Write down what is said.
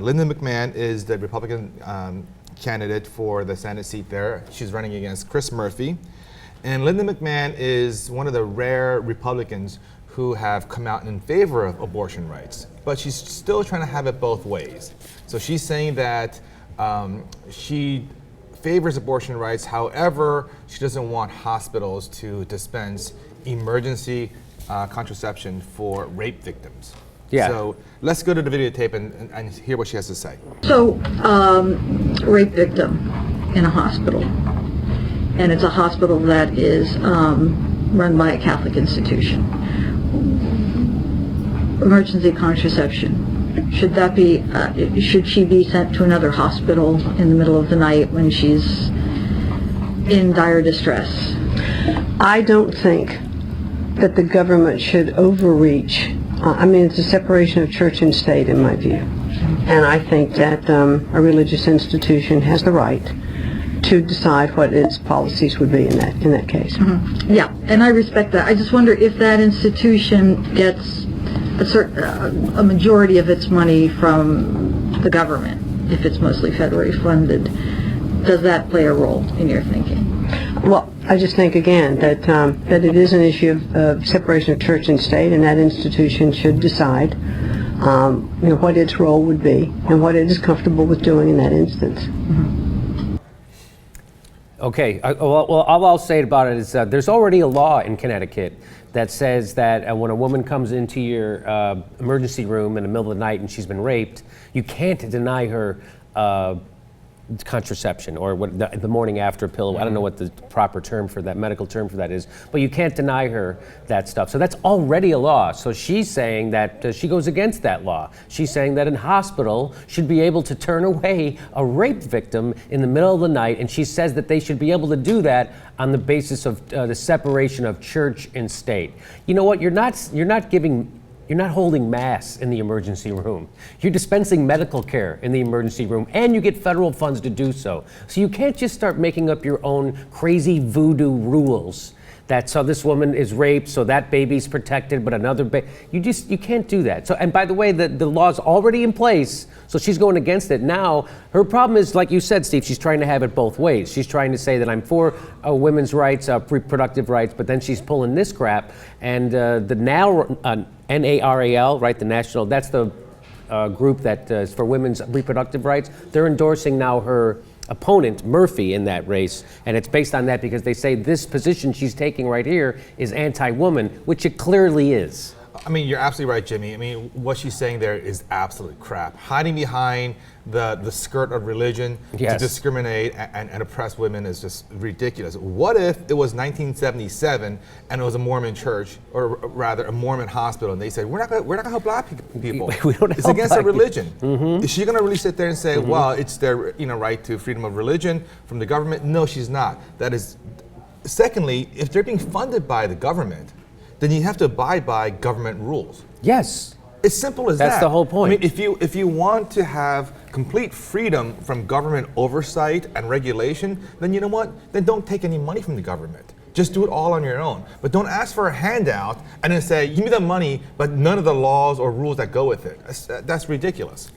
Linda McMahon is the Republican candidate for the Senate seat there. She's running against Chris Murphy. And Linda McMahon is one of the rare Republicans who have come out in favor of abortion rights. But she's still trying to have it both ways. So she's saying that she favors abortion rights, however, she doesn't want hospitals to dispense emergency contraception for rape victims. Yeah. So let's go to the videotape and hear what she has to say. So, rape victim in a hospital, and it's a hospital that is run by a Catholic institution. Emergency contraception. Should that be? Should she be sent to another hospital in the middle of the night when she's in dire distress? I don't think that the government should overreach. I mean, it's a separation of church and state in my view. And I think that a religious institution has the right to decide what its policies would be in that case. Mm-hmm. Yeah, and I respect that. I just wonder if that institution gets a majority of its money from the government, if it's mostly federally funded. Does that play a role in your thinking? Well, I just think again that it is an issue of separation of church and state, and that institution should decide, what its role would be and what it is comfortable with doing in that instance. Mm-hmm. Okay. Well, all I'll say about it is there's already a law in Connecticut that says that when a woman comes into your emergency room in the middle of the night and she's been raped, you can't deny her contraception or the morning after pill. I don't know what the proper term for that, medical term for that is, but you can't deny her that stuff. So that's already a law. So she's saying that she goes against that law. She's saying that a hospital should be able to turn away a rape victim in the middle of the night, and she says that they should be able to do that on the basis of the separation of church and state. You know what? You're not holding mass in the emergency room. You're dispensing medical care in the emergency room, and you get federal funds to do so. So you can't just start making up your own crazy voodoo rules that so this woman is raped, so that baby's protected, but another baby. You can't do that. So, and by the way, the law's already in place, so she's going against it. Now, her problem is, like you said, Steve, she's trying to have it both ways. She's trying to say that I'm for women's rights, reproductive rights, but then she's pulling this crap, and the NARAL, right, the national, that's the group that is for women's reproductive rights. They're endorsing now her opponent, Murphy, in that race, and it's based on that because they say this position she's taking right here is anti-woman, which it clearly is. I mean, you're absolutely right, Jimmy. I mean, what she's saying there is absolute crap. Hiding behind the skirt of religion to discriminate and oppress women is just ridiculous. What if it was 1977 and it was a Mormon church, or rather a Mormon hospital, and they said, we're not gonna help black people. It's against our religion. Mm-hmm. Is she gonna really sit there and say, well, it's their right to freedom of religion from the government? No, she's not. That is. Secondly, if they're being funded by the government, then you have to abide by government rules. Yes. It's simple as that. That's the whole point. I mean, if you want to have complete freedom from government oversight and regulation, then you know what? Then don't take any money from the government. Just do it all on your own. But don't ask for a handout and then say, give me the money, but none of the laws or rules that go with it. That's ridiculous.